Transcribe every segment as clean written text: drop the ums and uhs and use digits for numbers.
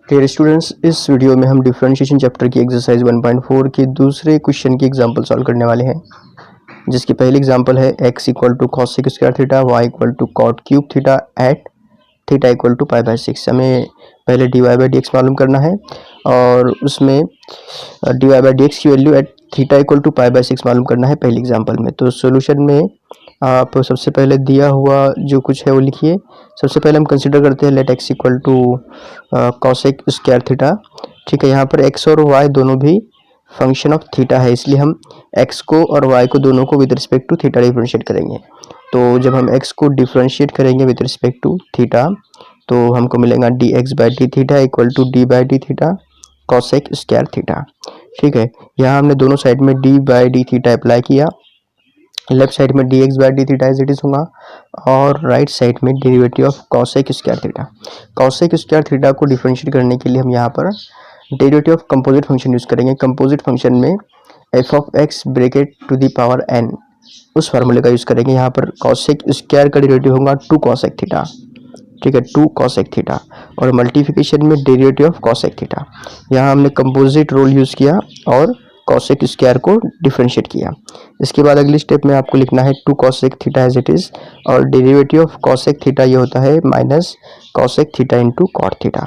Dear students, इस video में हम डिफरेंशिएशन चैप्टर की एक्सरसाइज 1.4 के दूसरे क्वेश्चन की एग्जांपल सॉल्व करने वाले हैं, जिसकी पहली एग्जांपल है x equal to cosec square theta, y equal to cot cube theta at theta equal to pi by 6। हमें पहले d y by d x मालूम करना है और उसमें d y by d x की value at theta equal to pi by 6 मालूम करना है पहली एग्जांपल में। तो सॉल्यूशन में आप सबसे पहले दिया हुआ जो कुछ है वो लिखिए। सबसे पहले हम कंसीडर करते हैं let x equal to cosec square theta. ठीक है, यहाँ पर एक्स और वाई दोनों भी फंक्शन ऑफ थीटा है, इसलिए हम एक्स को और वाई को दोनों को with respect to theta differentiate करेंगे। तो जब हम एक्स को डिफरेंशिएट करेंगे विद रिस्पेक्ट टू थीटा तो हमको मिलेगा d x by d theta equal to d by d theta cosec square theta. ठीक है, यहाँ हमने दोनों साइड में d by d theta apply किया। लेफ्ट साइड में d x by d theta as it is होगा और राइट साइड में derivative of cosec square theta. Cosec square theta को डिफरेंशिएट करने के लिए हम यहाँ पर derivative of composite function use करेंगे। कंपोजिट फंक्शन में f of x bracket to the power n उस फार्मूले का यूज करेंगे। यहाँ पर कॉसेक स्क्वायर का डेरिवेटिव होगा टू कॉसेक थीटा। ठीक है, टू कॉसेक थीटा और मल्टीप्लिकेशन में डेरिवेटिव ऑफ कॉसेक थीटा। यहाँ हमने कंपोजिट रूल यूज किया और कॉसेक स्क्वायर को डिफरेंशिएट किया। इसके बाद अगली स्टेप में आपको लिखना है two cosec theta as it is और डेरिवेटिव ऑफ कॉसेक थीटा ये होता है minus cosec theta into cot theta.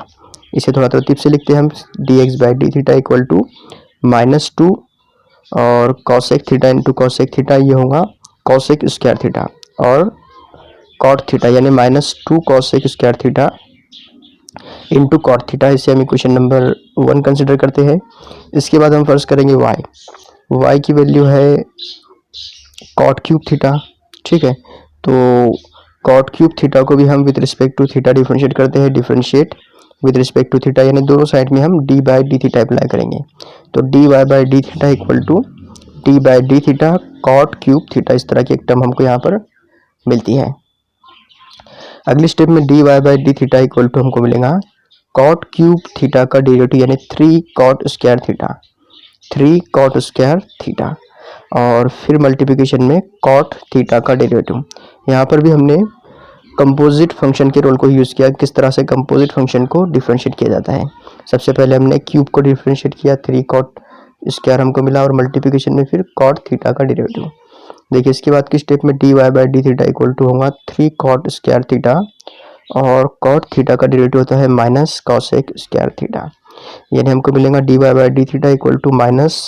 इसे थोड़ा तरतीब से लिखते हैं हम, d x by d theta equal to minus two और cosec theta into cosec theta ये होगा कॉसेक स्क्वायर थीटा और कॉट थीटा यानी minus two cosec square theta into cot theta. इसे हम इक्वेशन नंबर 1 कंसिडर करते हैं। इसके बाद हम फर्स्ट करेंगे y की वैल्यू है कॉट क्यूब थीटा। ठीक है, तो कॉट क्यूब थीटा को भी हम with respect to theta differentiate करते हैं। Differentiate with respect to theta यानी दोनों साइड में हम d by d theta apply करेंगे। तो d y by d theta equal to d by d theta cot cube theta, इस तरह की एक टर्म हमको यहाँ पर मिलती है। अगली स्टेप में d y by d theta equal to हमको मिलेगा कॉट क्यूब थीटा का डेरिवेटिव यानी थ्री कॉट स्क्वायर थीटा और फिर मल्टीप्लिकेशन में कॉट थीटा का डेरिवेटिव। यहाँ पर भी हमने कंपोजिट फंक्शन के रोल को यूज़ किया। किस तरह से कंपोजिट फंक्शन को डिफरेंशिएट किया जाता है, सबसे पहले हमने क्यूब को डिफरेंशिएट किया, थ्री कॉट स्क्वायर हमको मिला और मल्टीप्लिकेशन में फिर कॉट थीटा का डेरिवेटिव। देखिए इसके बाद की स्टेप में d y by d theta equal to होगा थ्री कॉट स्क्वायर थीटा और कॉट थीटा का डेरिवेटिव होता है माइनस कॉसेक स्क्वायर थीटा, यानी हमको मिलेगा d y by d theta equal to minus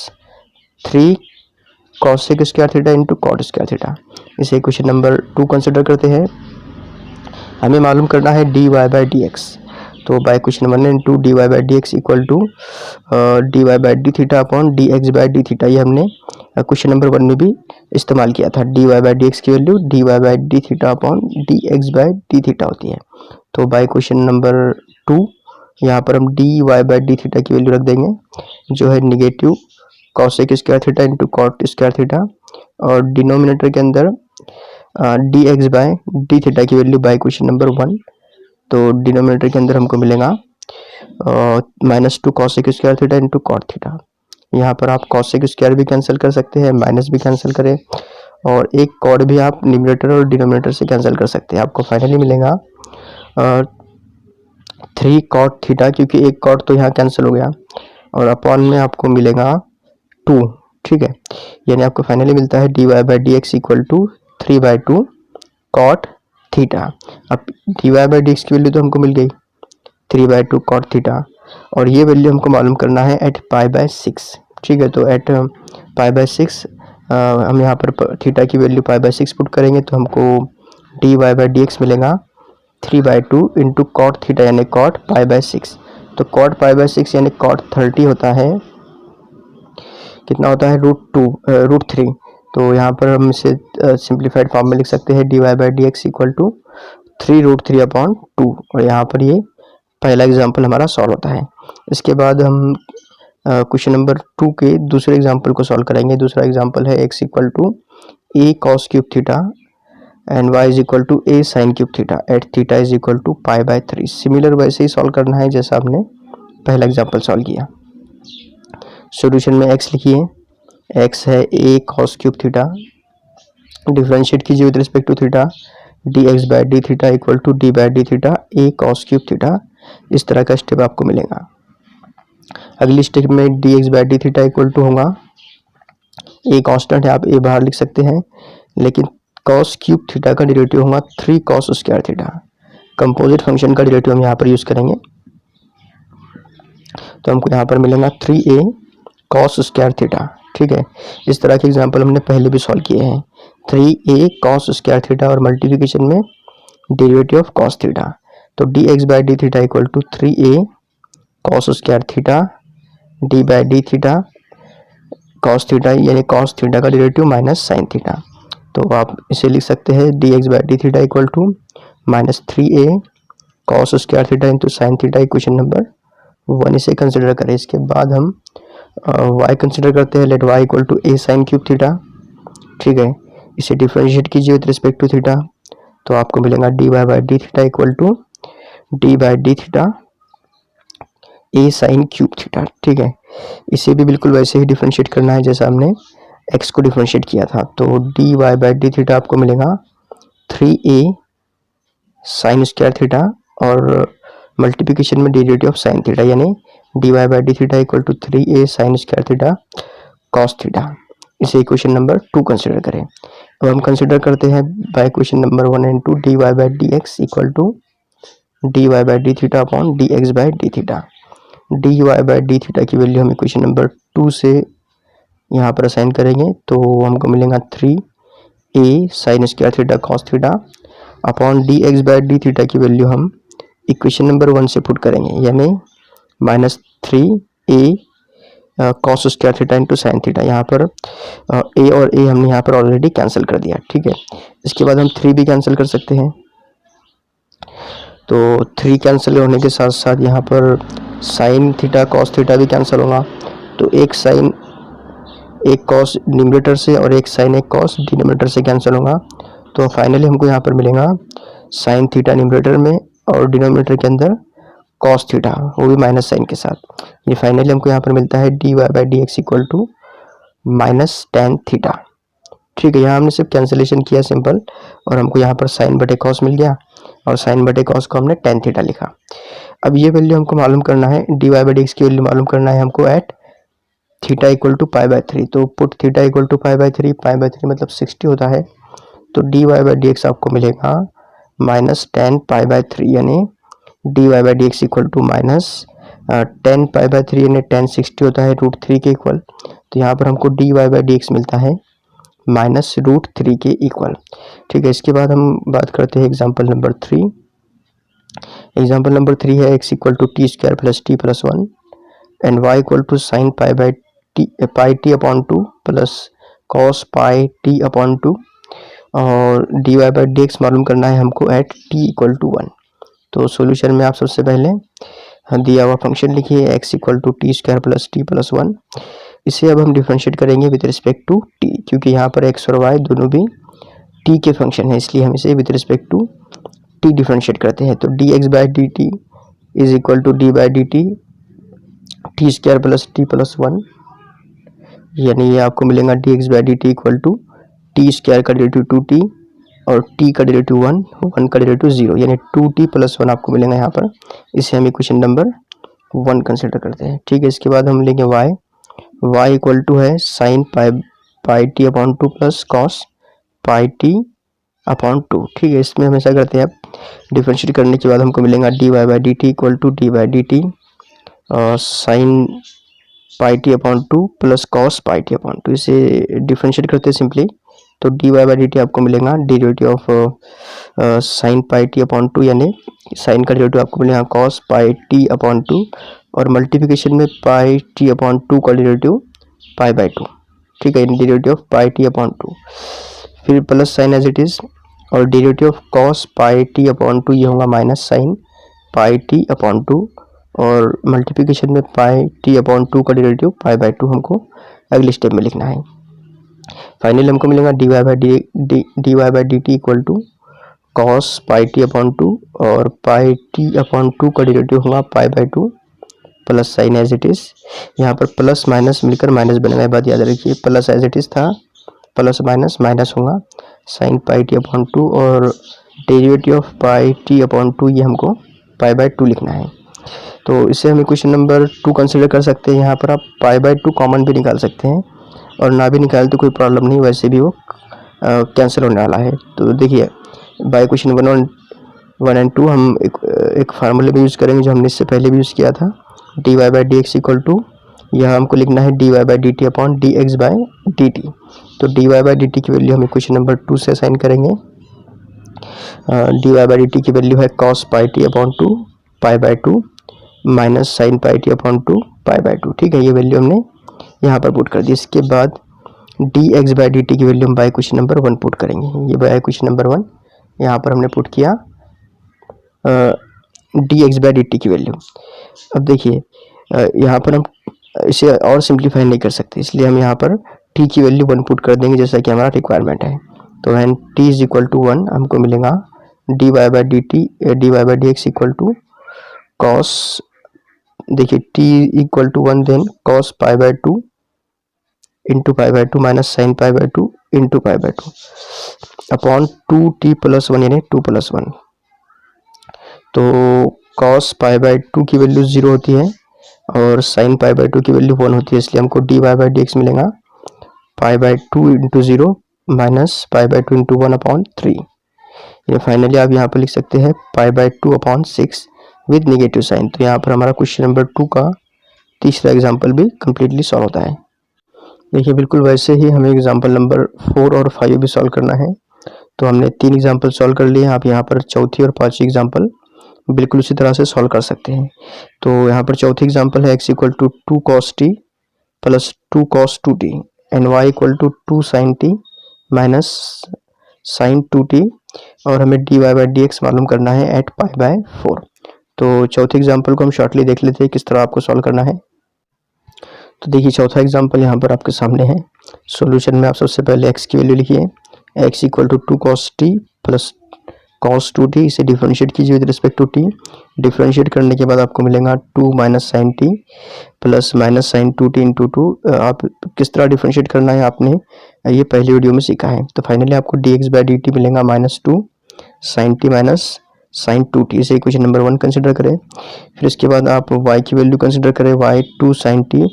three cosec square theta into cot square theta. इसे question number 2 consider करते हैं। हमें मालूम करना है d y by d x. तो by question number 1 into d y by d x equal to d y by d theta upon d x by d theta. ये हमने क्वेश्चन नंबर 1 में भी इस्तेमाल किया था। D y by d x की value d y by d theta upon d x by d theta होती है। तो बाय क्वेश्चन नंबर 2 यहाँ पर हम d y by d theta की वैल्यू रख देंगे जो है negative cosec square theta into cot square theta और डिनोमिनेटर के अंदर d x by d theta की वैल्यू बाय क्वेश्चन नंबर 1। तो डिनोमिनेटर के अंदर हमको मिलेगा minus two cosec square theta into cot theta. यहाँ पर आप कॉसेक स्क्वायर भी कैंसिल कर सकते हैं, माइनस भी कैंसिल करें और एक कॉट भी आप न्यूमरेटर और डिनोमिनेटर से कैंसिल कर सकते हैं। आपको फाइनली मिलेगा थ्री कॉट थीटा, क्योंकि एक कॉट तो यहाँ कैंसिल हो गया और अपॉन में आपको मिलेगा 2। ठीक है, यानी आपको फाइनली मिलता है d y by d x equal to 3/2 cot theta. अब d y by d x की वैल्यू तो हमको मिल गई 3/2 कॉट थीटा और ये वैल्यू हमको मालूम करना है एट पाई बाई 6। ठीक है, तो एट पाई बाई 6 हम यहाँ पर थीटा की वैल्यू पाई बाई 6 पुट करेंगे तो हमको d y by d x मिलेगा 3/2 इंटू कॉट थीटा यानी कॉट पाई बाई 6। तो कॉट पाई बाई 6 यानी कॉट 30 होता है, कितना होता है √3। तो यहाँ पर हम इसे सिंप्लीफाइड फॉर्म में लिख सकते हैं d y by d x equal to 3√3 upon 2 और यहाँ पर ये पहला एग्जाम्पल हमारा सॉल्व होता है। इसके बाद हम क्वेश्चन नंबर 2 के दूसरे एग्जाम्पल को सॉल्व करेंगे। दूसरा एग्जाम्पल है x equal to a cos cube theta and y is equal to a sine cube theta at theta is equal to pi by 3। Similar वैसे ही सॉल्व करना है जैसा आपने पहला एग्जाम्पल सॉल्व किया। सॉल्यूशन में x लिखिए, x है a cos cube theta, differentiate कीजिए with respect to theta, d x by d theta equal to d by d theta a cos cube theta इस तरह का स्टेप आपको मिलेगा। अगली स्टेप में dx/d थीटा इक्वल टू होगा, ए कांस्टेंट है, आप ए बाहर लिख सकते हैं, लेकिन cos क्यूब थीटा का डेरिवेटिव होगा 3 cos square theta. Composite function का डेरिवेटिव हम यहाँ पर यूज करेंगे, तो हमको यहाँ पर मिलेगा 3a cos स्क्वायर थीटा। ठीक है, इस तरह के एग्जाम्पल हमने पहले भी सॉल्व किए हैं। 3a cos स्क्वायर थीटा और मल्टीप्लिकेशन में डेरिवेटिव ऑफ cos थीटा, तो dx/d theta equal to 3a cos square theta d/d theta cos theta, यानी cos थीटा का डेरिवेटिव माइनस sin थीटा। तो आप इसे लिख सकते हैं dx/d theta equal to minus 3a cos square theta into sin theta, equation number 1 इसे consider करें। इसके बाद हम y कंसिडर करते हैं, let y equal to a sin cube theta. ठीक है, इसे डिफरेंशिएट कीजिए विद रिस्पेक्ट टू थीटा, तो आपको मिलेगा dy/d theta equal to d/d theta a sin cube theta. ठीक है, इसे भी बिल्कुल वैसे ही डिफरेंशिएट करना है जैसा हमने x को डिफरेंशिएट किया था, तो dy/d थीटा आपको मिलेगा 3a sin स्क्वायर थीटा और मल्टीप्लिकेशन में डेरिवेटिव ऑफ sin थीटा, यानी dy/d theta equal to 3a sin square theta cos theta. इसे इक्वेशन नंबर 2 कंसिडर करें। अब हम कंसिडर करते हैं by equation number 1 and 2 dy/dx equal to dy/d theta upon dx/d theta. dy/d theta की value हम इक्वेशन नंबर 2 से यहाँ पर असाइन करेंगे, तो हमको मिलेगा 3a sin square theta cos theta upon dx/d theta की वैल्यू हम इक्वेशन नंबर 1 से पुट करेंगे, यानी minus 3a cos square theta into sine theta. यहाँ पर a और a हमने यहाँ पर ऑलरेडी कैंसिल कर दिया। ठीक है, इसके बाद हम 3 भी कैंसिल कर सकते हैं, तो 3 कैंसिल होने के साथ साथ यहाँ पर साइन थीटा cos थीटा भी कैंसिल होगा, तो एक साइन एक cos न्यूमरेटर से और एक साइन एक cos डिनोमिनेटर से कैंसिल होगा, तो फाइनली हमको यहाँ पर मिलेगा साइन थीटा न्यूमरेटर में और डिनोमिनेटर के अंदर cos थीटा, वो भी माइनस साइन के साथ। ये फाइनली हमको यहाँ पर मिलता है dy/dx equal to minus tan theta. ठीक है, यहाँ हमने सिर्फ कैंसिलेशन किया सिंपल, और हमको यहाँ पर साइन बटे cos मिल गया, और साइन बटे cos को हमने tan थीटा लिखा। अब ये वैल्यू हमको मालूम करना है, dy/dx की वैल्यू मालूम करना है हमको एट थीटा इक्वल टू π/3, तो पुट थीटा इक्वल टू π/3, π/3 मतलब 60 होता है, तो dy/dx आपको मिलेगा माइनस tan π/3, यानी dy/dx equal to minus tan π/3, यानी tan 60 होता है √3 के इक्वल, तो यहाँ पर हमको dy/dx मिलता है माइनस √3 के इक्वल। ठीक है, इसके बाद हम बात करते हैं एग्जाम्पल नंबर 3। एग्जाम्पल नंबर 3 है x equal to t square plus t plus 1 and y equal to sine pi t upon 2 plus cos pi t upon 2, और dy/dx मालूम करना है हमको एट t इक्वल टू 1। तो सॉल्यूशन में आप सबसे पहले दिया हुआ फंक्शन लिखिए x equal to t square plus t plus 1। इसे अब हम डिफरेंशिएट करेंगे विद रिस्पेक्ट टू t, क्योंकि यहाँ पर x और y दोनों भी t के फंक्शन है, इसलिए हम इसे with respect to t differentiate करते हैं। तो dx/dt is equal to d/dt t square plus t plus 1, यानी ये आपको मिलेगा dx/dt equal to t square का डेरिवेटिव 2t और t का डेरिवेटिव 1, 1 का डेरिवेटिव 0, यानी 2t प्लस 1 आपको मिलेगा यहाँ पर। इसे हम इक्वेशन नंबर 1 कंसिडर करते हैं। ठीक है, इसके बाद हम लेंगे y इक्वल टू है sign pi t upon 2 plus cos pi t upon 2। ठीक है, इसमें हम ऐसा करते हैं, अब डिफरेंशिएट करने के बाद हमको मिलेगा dy/dt equal to d/dt sine pi t upon 2 plus cos pi t upon 2। इसे डिफरेंशिएट करते हैं सिंपली, तो dy/dt आपको मिलेगा derivative of sine pi t upon 2, यानी साइन का डेरिवेटिव आपको मिलेगा कॉस पाई टी अपॉन 2, और मल्टीप्लिकेशन में पाई टी अपॉन 2 का डेरिवेटिव π/2। ठीक है, derivative of pi t upon 2, फिर plus sine as it is, और derivative of cos pi t upon 2 ये होगा minus sine pi t upon 2, और मल्टीप्लिकेशन में पाई टी अपॉन 2 का डेरिवेटिव π/2 हमको अगले स्टेप में लिखना है। फाइनली हमको मिलेगा dy/dt equal to cos pi t upon 2, और पाई टी अपॉन 2 का डेरिवेटिव होगा π/2 plus sine as it is. यहाँ पर प्लस माइनस मिलकर माइनस बनेगा, बात याद रखिए, प्लस एज इट इज था, प्लस माइनस माइनस होगा, साइन पाई टी अपॉन 2 और derivative of pi t upon 2 ये हमको π/2 लिखना है। तो इससे हमें क्वेश्चन नंबर 2 कंसिडर कर सकते हैं। यहाँ पर आप π/2 कॉमन भी निकाल सकते हैं और ना भी निकाल तो कोई प्रॉब्लम नहीं, वैसे भी वो कैंसिल होने वाला है। तो देखिए बाय क्वेश्चन 1 एंड 2 हम एक फार्मूले में यूज़ करेंगे जो हमने इससे पहले भी यूज़ किया था। dy/dx इक्वल टू, यह हमको लिखना है dy/dt अपॉन dx/dt। तो dy/dt की वैल्यू हम क्वेश्चन नंबर 2 से असाइन करेंगे। dy/dt की वैल्यू है cos πt upon 2 π/2 minus sin πt upon 2 π/2। ठीक है, ये वैल्यू हमने यहाँ पर पुट कर दी। इसके बाद dx/dt की वैल्यू हम बाय क्वेश्चन नंबर 1 पुट करेंगे। ये बाय क्वेश्चन नंबर 1 यहाँ पर हमने पुट किया dx/dt की वैल्यू। अब देखिए यहाँ पर हम इसे और सिंप्लीफाई नहीं कर सकते, इसलिए हम यहाँ पर t की वैल्यू 1 पुट कर देंगे जैसा कि हमारा रिक्वायरमेंट है। तो when t is equal to 1 हमको मिलेगा dy/dx इक्वल टू cos, देखिए t equal to 1 then cos π/2 into π/2 minus sin π/2 into π/2 upon 2t plus 1 यानी 2 प्लस 1। तो cos π/2 की वैल्यू 0 होती है और sin π/2 की वैल्यू 1 होती है, इसलिए हमको dy/dx मिलेगा π/2 इंटू 0 माइनस π/2 इंटू 1 अपॉन 3। ये फाइनली आप यहाँ पर लिख सकते हैं π/2 अपॉन 6 विद नेगेटिव साइन। तो यहाँ पर हमारा क्वेश्चन नंबर 2 का तीसरा एग्जाम्पल भी कम्प्लीटली सॉल्व होता है। देखिए बिल्कुल वैसे ही हमें एग्जाम्पल नंबर 4 और 5 भी सॉल्व करना है। तो हमने 3 एग्जाम्पल सॉल्व कर लिए, आप यहाँ पर चौथी और पांचवी एग्जाम्पल बिल्कुल उसी तरह से सॉल्व कर सकते हैं। तो यहाँ पर चौथी एग्जाम्पल है x equal to 2 cos t plus 2 cos 2t and y equal to 2 sin t minus sin 2t और हमें dy/dx मालूम करना है एट π/4। तो चौथे एग्जाम्पल को हम शॉर्टली देख लेते हैं किस तरह आपको सॉल्व करना है। तो देखिए चौथा एग्जाम्पल यहाँ पर आपके सामने है। सॉल्यूशन में आप सबसे पहले x की वैल्यू लिखिए, x equal to 2 cos t plus cos 2t, इसे डिफरेंशिएट कीजिए with respect to t। Differentiate करने के बाद आपको मिलेगा 2 minus sin t plus minus sin 2t into 2। आप किस तरह डिफरेंशिएट करना है आपने ये पहली वीडियो में सीखा है। तो फाइनली आपको dx/dt मिलेगा -2 sin t minus sin 2t। इसे इक्वेशन नंबर 1 कंसिडर करें। फिर इसके बाद आप y की वैल्यू कंसिडर करें, y 2 sin t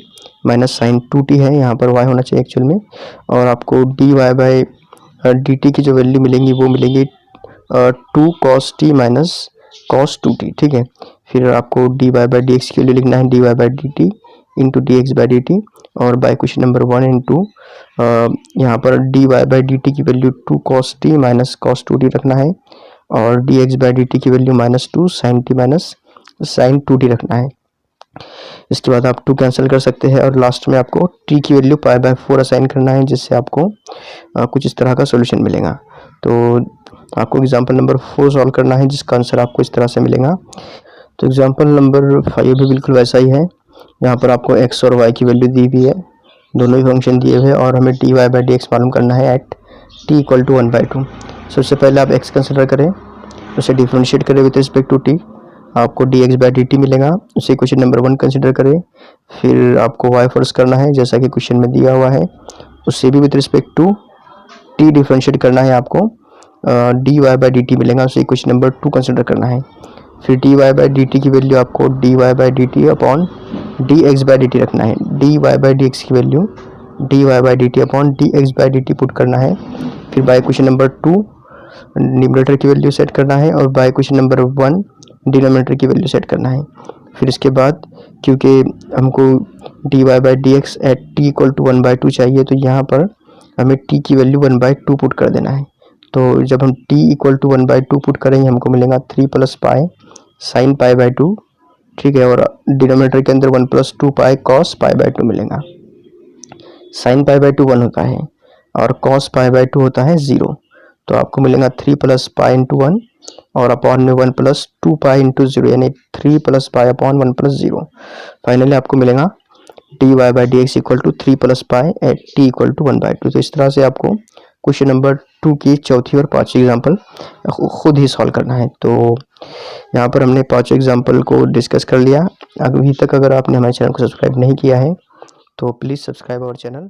minus sin 2t है, यहाँ पर y होना चाहिए एक्चुअल में। और आपको dy/dt की जो वैल्यू मिलेंगी वो मिलेंगी 2 cos t minus cos 2t। ठीक है, फिर आपको dy/dx की वैल्यू लिखना है dy/dt इंटू dx/dt और बाय क्वेश्चन नंबर 1 इंटू यहाँ पर dy/dt की value 2 cos t minus cos 2t रखना है और dx/dt की value -2 sin t minus sin 2t रखना है। इसके बाद आप 2 कैंसिल कर सकते हैं और लास्ट में आपको t की वैल्यू π/4 असाइन करना है, जिससे आपको कुछ इस तरह का सॉल्यूशन मिलेगा। तो आपको एग्जांपल नंबर 4 सॉल्व करना है जिसका आंसर आपको इस तरह से मिलेगा। तो एग्जांपल नंबर 5 भी बिल्कुल वैसा ही है। यहाँ पर आपको x और y की वैल्यू दी हुई है, दोनों ही फंक्शन दिए हुए और हमें dy/dx मालूम करना है एट t इक्वल टू 1/2। सबसे पहले आप x कंसिडर करें, उसे डिफरेंशिएट करें विद रिस्पेक्ट टू t, आपको dx/dt मिलेगा। उसे क्वेश्चन नंबर 1 कंसिडर करें, फिर आपको y फोर्स करना है जैसा कि क्वेश्चन में दिया हुआ है, उससे भी with respect to t differentiate करना है। आपको dy/dt मिलेगा, उसे क्वेश्चन नंबर 2 कंसिडर करना है। फिर dy/dt की वैल्यू आपको dy/dt अपॉन dx/dt रखना है। dy/dx की value dy/dt upon dx/dt put करना है। फिर बाय क्वेश्चन नंबर 2 न्यूमरेटर की वैल्यू सेट करना है और बाय क्वेश्चन नंबर 1 डिनोमिनेटर की वैल्यू सेट करना है। फिर इसके बाद क्योंकि हमको dy/dx eight t equal to 1/2 चाहिए, तो यहाँ पर हमें t की वैल्यू 1/2 पुट कर देना है। तो जब हम t इक्वल टू 1/2 पुट करेंगे हमको मिलेगा 3 प्लस पाई साइन π/2। ठीक है, और डिनोमिनेटर के अंदर 1 प्लस 2 पाई कॉस π/2 मिलेगा। साइन π/2 1 होता है और cos π/2 होता है 0। तो आपको मिलेगा 3 प्लस पाई इंटू 1 और अपॉन में 1 प्लस 2 पाई इंटू 0 यानी 3 plus pi upon 1 plus 0। Finally आपको मिलेगा dy/dx equal to 3 plus pi at t equal to 1/2। तो इस तरह से आपको क्वेश्चन नंबर 2 की चौथी और पांचवी एग्जाम्पल खुद ही सॉल्व करना है। तो यहाँ पर हमने पांचों एग्जाम्पल को डिस्कस कर लिया। अभी तक अगर आपने हमारे चैनल को सब्सक्राइब नहीं किया है तो प्लीज़ सब्सक्राइब आवर चैनल।